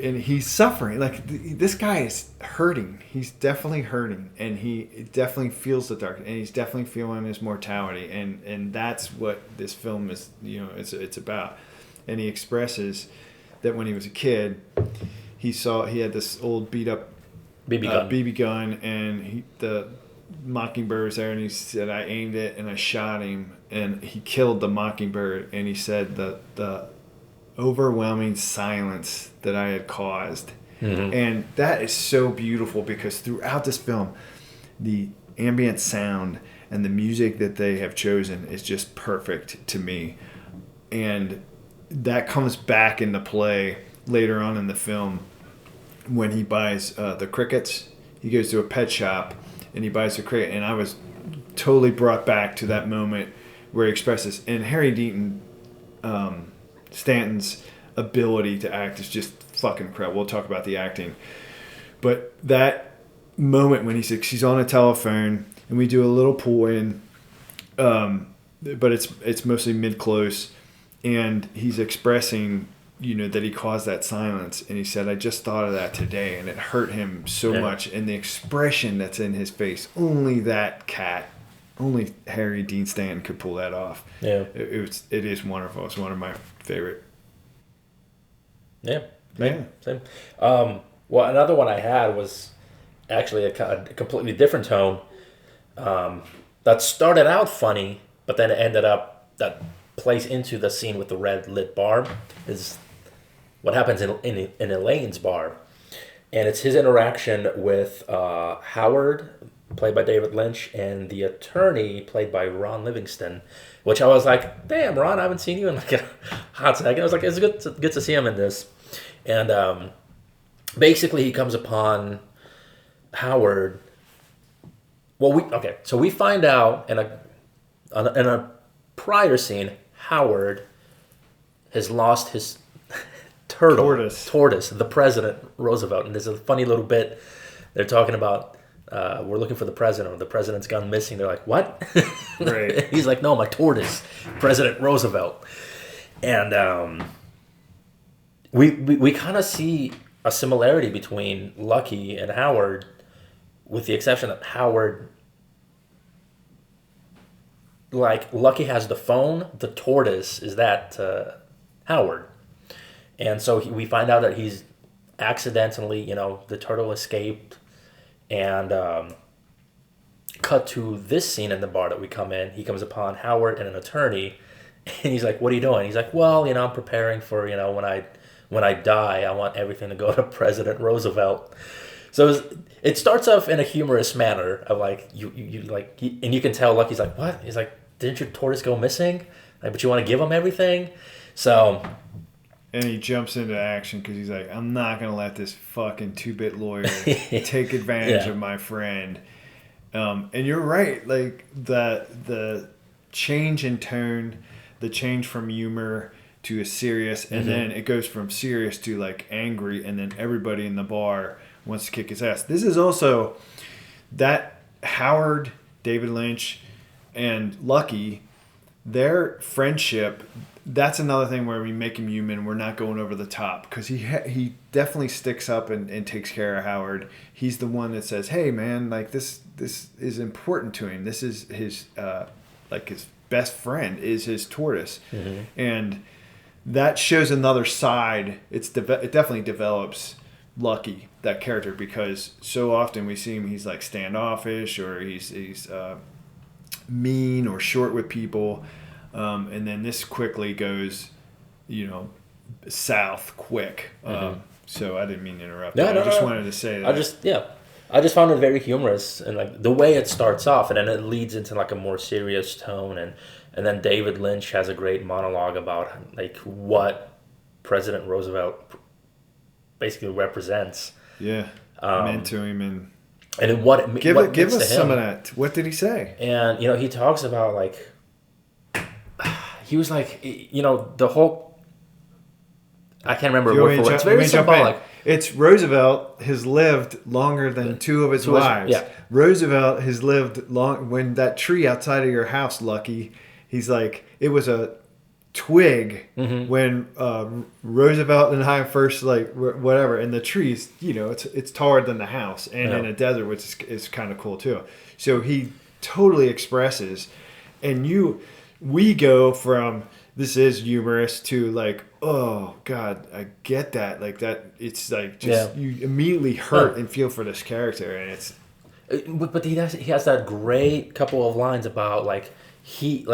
and he's suffering. Like this guy is hurting. He's definitely hurting, and he definitely feels the dark, and he's definitely feeling his mortality, and that's what this film is. It's about. And he expresses that when he was a kid, he had this old beat up BB gun, and the mockingbird was there, and he said, I aimed it and I shot him, and he killed the mockingbird, and he said the overwhelming silence that I had caused. Mm-hmm. And that is so beautiful, because throughout this film, the ambient sound and the music that they have chosen is just perfect to me. And that comes back into play later on in the film when he buys the crickets. He goes to a pet shop and he buys a cricket, and I was totally brought back to that moment where he expresses, and Harry Deaton, Stanton's ability to act is just fucking incredible. We'll talk about the acting. But that moment when she's on a telephone and we do a little pull in, but it's mostly mid-close, and he's expressing, that he caused that silence, and he said, I just thought of that today, and it hurt him so much, and the expression that's in his face, only Harry Dean Stanton could pull that off. Yeah. It is wonderful. It's one of my favorite. Yeah. Same. Well, another one I had was actually a completely different tone. That started out funny, but then it ended up, that plays into the scene with the red lit bar, is what happens in Elaine's bar. And it's his interaction with Howard, played by David Lynch, and the attorney, played by Ron Livingston, which I was like, damn, Ron, I haven't seen you in like a hot second. I was like, it's good to see him in this. And basically he comes upon Howard. Well, so we find out in a prior scene, Howard has lost his tortoise, the President Roosevelt. And there's a funny little bit. They're talking about, we're looking for the president, or the president's gone missing. They're like, what? Right. He's like, no, my tortoise, President Roosevelt. And we kind of see a similarity between Lucky and Howard, with the exception that Howard, like, Lucky has the phone, the tortoise is that Howard. And so we find out that he's accidentally, the turtle escaped. And cut to this scene in the bar that we come in. He comes upon Howard and an attorney, and he's like, what are you doing? He's like, well, I'm preparing for, when I die, I want everything to go to President Roosevelt. So it starts off in a humorous manner of like, and you can tell Lucky's like, what? He's like, didn't your tortoise go missing? Like, but you want to give him everything? So... And he jumps into action because he's like, I'm not going to let this fucking 2-bit lawyer take advantage of my friend. And you're right. Like, the change in tone, the change from humor to a serious, and then it goes from serious to, like, angry, and then everybody in the bar wants to kick his ass. This is also that Howard, David Lynch, and Lucky, their friendship... That's another thing where we make him human. We're not going over the top, because he definitely sticks up and takes care of Howard. He's the one that says, "Hey, man, like this is important to him. This is his his best friend is his tortoise," and that shows another side. It definitely develops Lucky, that character, because so often we see him, he's like standoffish, or he's mean or short with people. And then this quickly goes, south quick. So I didn't mean to interrupt. I just wanted to say that. I just found it very humorous, and like the way it starts off, and then it leads into like a more serious tone, and then David Lynch has a great monologue about like what President Roosevelt basically represents. Yeah, meant to him, and what give what us to some of that. What did he say? And he talks about like. He was like, the whole... I can't remember word for word. It's very symbolic. It's Roosevelt has lived longer than two of his wives. Yeah. Roosevelt has lived long... When that tree outside of your house, Lucky, he's like, it was a twig when Roosevelt and I first whatever, and the trees, it's taller than the house, and in a desert, which is kind of cool too. So he totally expresses, and we go from this is humorous to like, oh God, I get that, like that. It's like just you immediately hurt and feel for this character, and it's. But he has that great couple of lines about like. He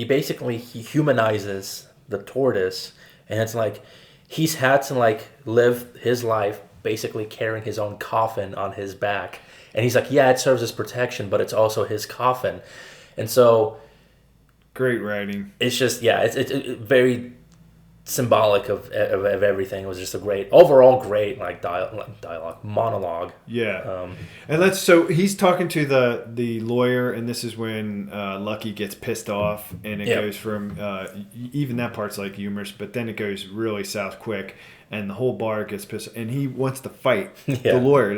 basically humanizes the tortoise, and it's like he's had to like live his life basically carrying his own coffin on his back, and he's like, yeah, it serves as protection, but it's also his coffin, and so great writing. It's just it's very symbolic of everything. It was just a great like dialogue monologue. And so he's talking to the lawyer, and this is when Lucky gets pissed off, and it goes from even that part's like humorous, but then it goes really south quick, and the whole bar gets pissed, and he wants to fight the lawyer,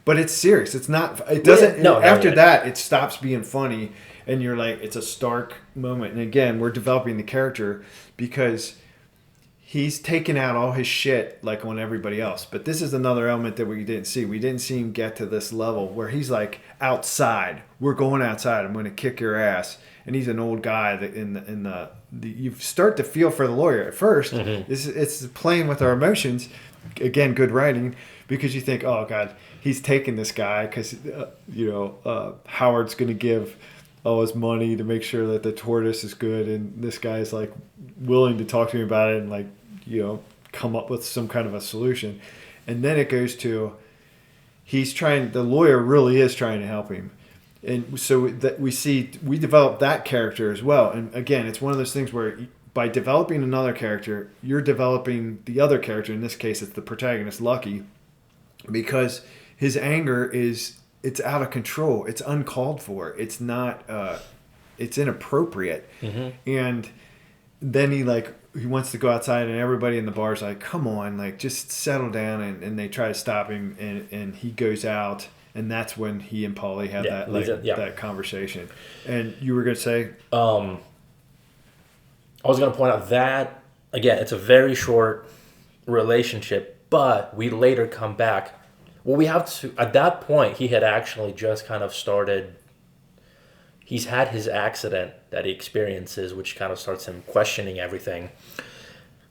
but it's serious. It's not. It doesn't. After that, it stops being funny, and you're like, it's a stark moment. And again, we're developing the character because. He's taken out all his shit like on everybody else. But this is another element that we didn't see. We didn't see him get to this level where he's like outside. We're going outside. I'm going to kick your ass. And he's an old guy that you start to feel for the lawyer at first. It's playing with our emotions. Again, good writing, because you think, oh God, he's taking this guy because Howard's going to give all his money to make sure that the tortoise is good, and this guy's like willing to talk to me about it and like come up with some kind of a solution. And then it goes to the lawyer really is trying to help him, and so that we develop that character as well. And again, it's one of those things where by developing another character, you're developing the other character. In this case, it's the protagonist, Lucky, because his anger it's out of control. It's uncalled for. It's not. It's inappropriate. And then he wants to go outside, and everybody in the bar's like, "Come on, like just settle down." And they try to stop him, and he goes out, and that's when he and Paulie have that conversation. And you were gonna say, I was gonna point out that again, it's a very short relationship, but we later come back. Well, we have to. At that point, he had actually just kind of started. He's had his accident that he experiences, which kind of starts him questioning everything.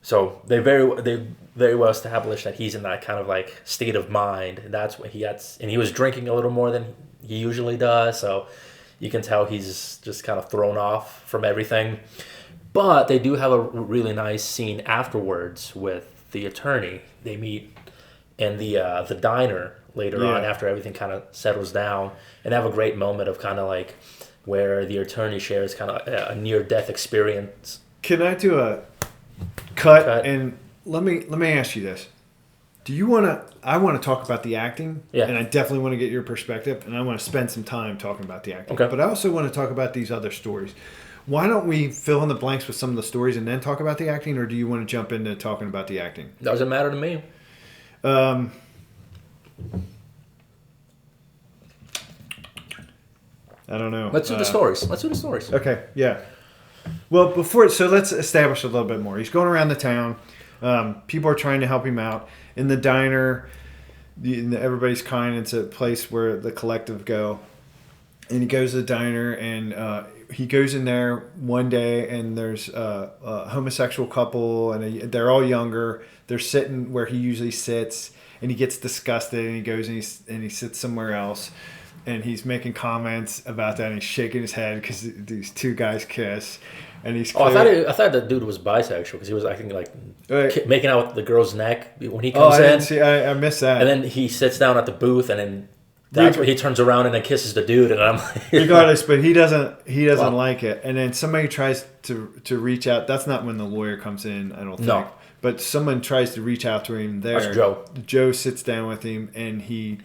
So they very well established that he's in that kind of like state of mind, and that's what and he was drinking a little more than he usually does. So you can tell he's just kind of thrown off from everything. But they do have a really nice scene afterwards with the attorney. They meet in the diner later on after everything kind of settles down, and have a great moment of kind of like where the attorney shares kind of a near-death experience. Can I do a cut? And let me ask you this: do you want to? I want to talk about the acting, and I definitely want to get your perspective, and I want to spend some time talking about the acting. Okay. But I also want to talk about these other stories. Why don't we fill in the blanks with some of the stories and then talk about the acting, or do you want to jump into talking about the acting? Doesn't matter to me. I don't know. Let's do the stories. Okay, yeah. Well, so let's establish a little bit more. He's going around the town. People are trying to help him out. In the diner, everybody's kind. It's a place where the collective go. And he goes to the diner, and he goes in there one day, and there's a homosexual couple, and they're all younger. They're sitting where he usually sits, and he gets disgusted, and he goes and he sits somewhere else. And he's making comments about that, and he's shaking his head because these two guys kiss, and he's. I thought that dude was bisexual because he was acting like making out with the girl's neck when he comes in. I missed that. And then he sits down at the booth, and then that's where he turns around and then kisses the dude, and I'm like, regardless, but he doesn't like it. And then somebody tries to reach out. That's not when the lawyer comes in, I don't think. No. But someone tries to reach out to him there. That's Joe. Joe sits down with him, and he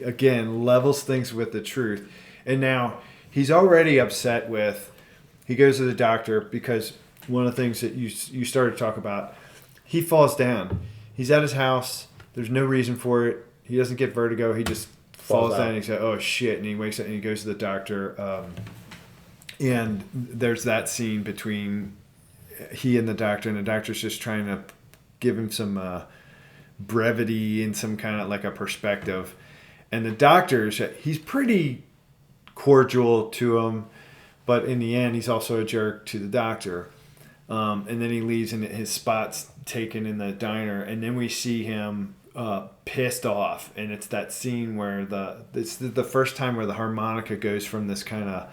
again levels things with the truth. And now he's already upset with. He goes to the doctor because one of the things that you started to talk about, he falls down. He's at his house. There's no reason for it. He doesn't get vertigo. He just falls down. And he says, "Oh shit!" And he wakes up and he goes to the doctor. And there's that scene between he and the doctor's just trying to give him some brevity and some kind of like a perspective. And the doctor's, he's pretty cordial to him, but in the end, he's also a jerk to the doctor. And then he leaves and his spot's taken in the diner. And then we see him pissed off. And it's that scene where it's the first time where the harmonica goes from this kind of,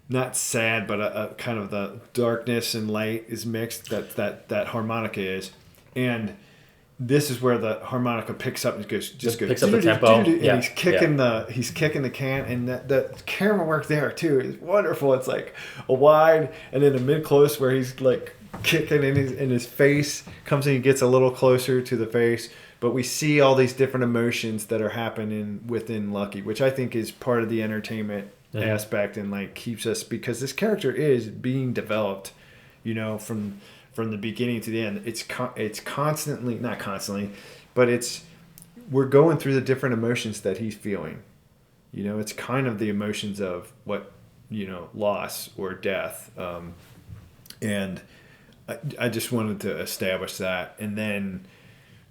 not sad, but a kind of the darkness and light is mixed. That harmonica is. And this is where the harmonica picks up and goes picks up the tempo. And he's kicking the can, and the camera work there too is wonderful. It's like a wide and then a mid close where he's like kicking in his face comes in and gets a little closer to the face. But we see all these different emotions that are happening within Lucky, which I think is part of the entertainment aspect and like keeps us, because this character is being developed, from the beginning to the end. It's constantly, not constantly, but we're going through the different emotions that he's feeling. It's kind of the emotions of what, loss or death. And I just wanted to establish that. And then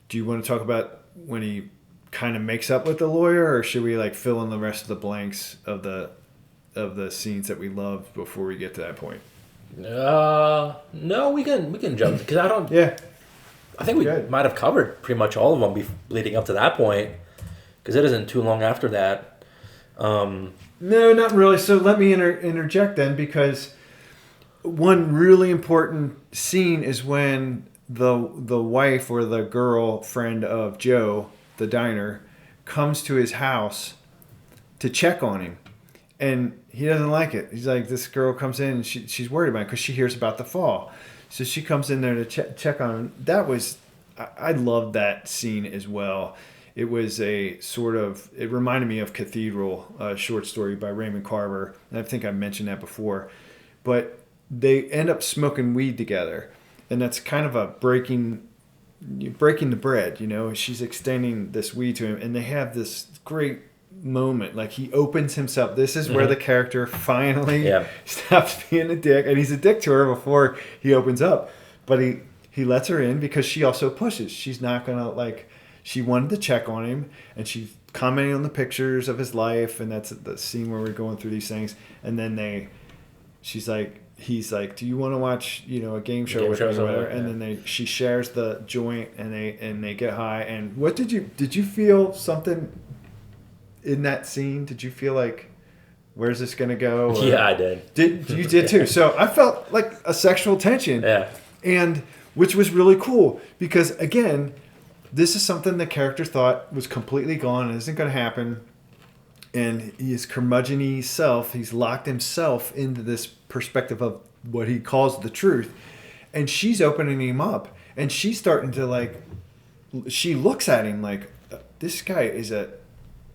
do you want to talk about when he kind of makes up with the lawyer, or should we like fill in the rest of the blanks of the scenes that we love before we get to that point? No, we can jump because I don't. Yeah, I think we might have covered pretty much all of them leading up to that point, because it isn't too long after that. No, not really. So let me interject then, because one really important scene is when the wife or the girlfriend of Joe, the diner, comes to his house to check on him. And he doesn't like it. He's like, this girl comes in and she's worried about it because she hears about the fall. So she comes in there to check on him. I loved that scene as well. It was it reminded me of Cathedral, a short story by Raymond Carver. And I think I mentioned that before. But they end up smoking weed together. And that's kind of a breaking the bread, She's extending this weed to him. And they have this great moment, like he opens himself. This is where the character finally stops being a dick, and he's a dick to her before he opens up, but he lets her in because she also pushes. She's not gonna she wanted to check on him, and she's commenting on the pictures of his life, and that's the scene where we're going through these things, and then he's like, do you want to watch a game show with me or whatever? And then she shares the joint, and they get high. And what did you feel something in that scene? Did you feel like, where's this going to go? Or yeah, I did. You did too. So I felt like a sexual tension. Yeah. And which was really cool because, again, this is something the character thought was completely gone and isn't going to happen. And his curmudgeon-y self, he's locked himself into this perspective of what he calls the truth. And she's opening him up. And she's starting to she looks at him like, this guy is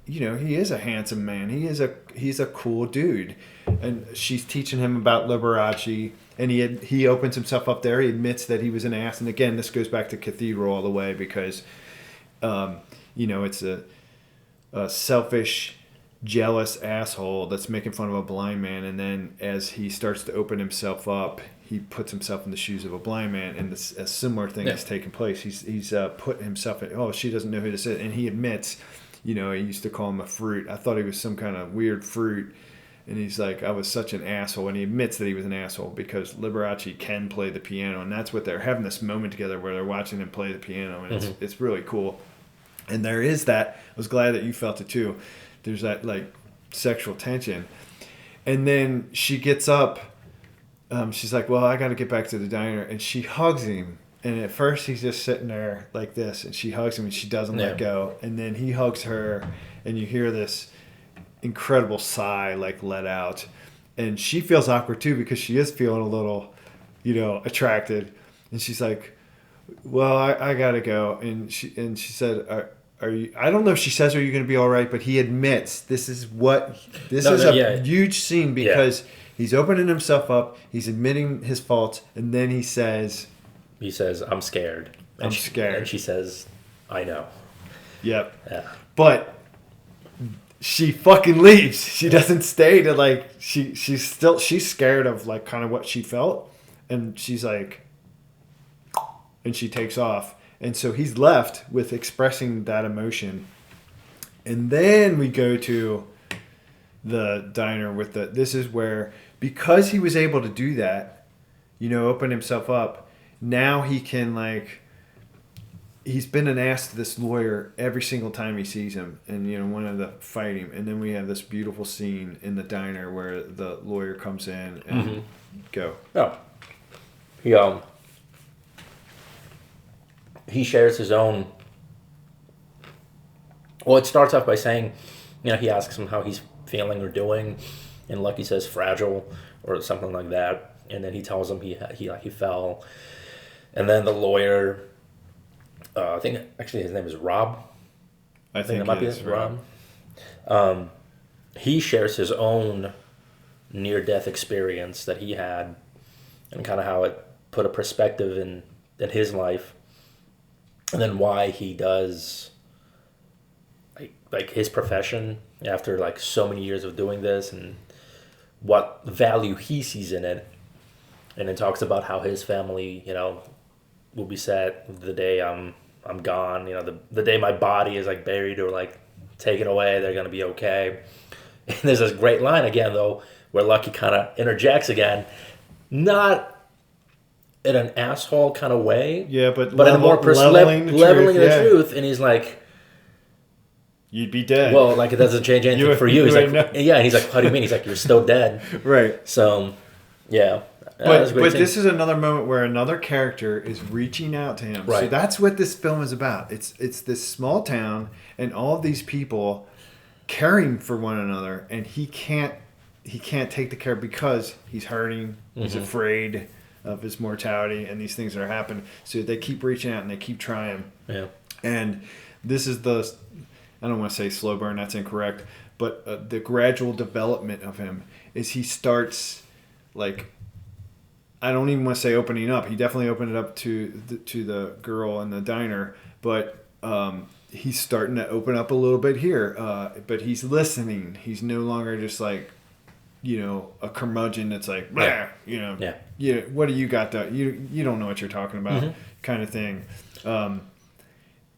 he is a handsome man. He's a cool dude, and she's teaching him about Liberace, and he opens himself up there. He admits that he was an ass, and again, this goes back to Cathedral all the way because, it's a selfish, jealous asshole that's making fun of a blind man, and then as he starts to open himself up, he puts himself in the shoes of a blind man, and a similar thing has taken place. He's put himself in. Oh, she doesn't know who this is, and he admits. He used to call him a fruit. I thought he was some kind of weird fruit. And he's like, I was such an asshole. And he admits that he was an asshole because Liberace can play the piano. And that's what they're having this moment together where they're watching him play the piano. And it's really cool. And there is that. I was glad that you felt it too. There's that sexual tension. And then she gets up. She's like, well, I got to get back to the diner. And she hugs him. And at first he's just sitting there like this, and she hugs him, and she doesn't let go. And then he hugs her, and you hear this incredible sigh let out. And she feels awkward too because she is feeling a little, attracted. And she's like, well, I gotta go. And she said, are you? I don't know if she says, are you going to be all right? But he admits this is a huge scene because he's opening himself up, he's admitting his faults, and then he says, I'm scared. I'm scared. And she says, I know. Yep. Yeah. But she fucking leaves. She doesn't stay to she's scared of kind of what she felt. And she's like, and she takes off. And so he's left with expressing that emotion. And then we go to the diner with this is where, because he was able to do that, open himself up, now he can, like, he's been an ass to this lawyer every single time he sees him and, wanted to fight him. And then we have this beautiful scene in the diner where the lawyer comes in and go. Oh. He shares his own. Well, it starts off by saying, he asks him how he's feeling or doing, and Lucky says fragile or something like that, and then he tells him he fell, and then the lawyer, I think actually his name is Rob. I think it might be Rob. He shares his own near-death experience that he had, and kind of how it put a perspective in his life, and then why he does like his profession after like so many years of doing this, and what value he sees in it. And then talks about how his family, will be sad the day I'm gone. The day my body is like buried or like taken away, they're gonna be okay. And there's this great line again though, where Lucky kind of interjects again, not in an asshole kind of way, but in a more leveling the truth, and he's like, "You'd be dead." Well, like, it doesn't change anything for you. He's like, yeah, and he's like, "How do you mean?" He's like, "You're still dead." Right. So, yeah. But this is another moment where another character is reaching out to him. Right. So that's what this film is about. It's this small town and all of these people caring for one another, and he can't take the care because he's hurting. He's afraid of his mortality and these things that are happening. So they keep reaching out and they keep trying. Yeah. And this is I don't want to say slow burn, that's incorrect, but the gradual development of him is he starts, like, I don't even want to say opening up. He definitely opened it up to the girl in the diner, but he's starting to open up a little bit here. But he's listening. He's no longer just like, a curmudgeon that's like, what do you got to, you don't know what you're talking about, kind of thing. I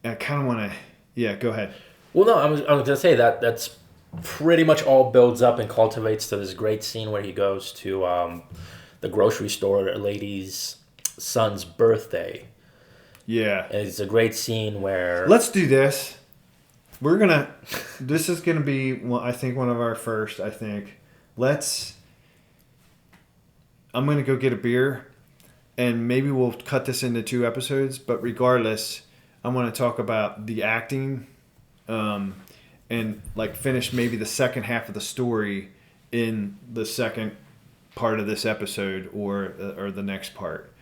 kind of want to, go ahead. Well, no, I was going to say that's pretty much all builds up and cultivates to this great scene where he goes to the grocery store lady's son's birthday. Yeah. And it's a great scene where... Let's do this. This is going to be, I think, one of our first, I think. I'm going to go get a beer, and maybe we'll cut this into 2 episodes, but regardless, I want to talk about the acting, and like finish maybe the second half of the story in the second part of this episode or the next part.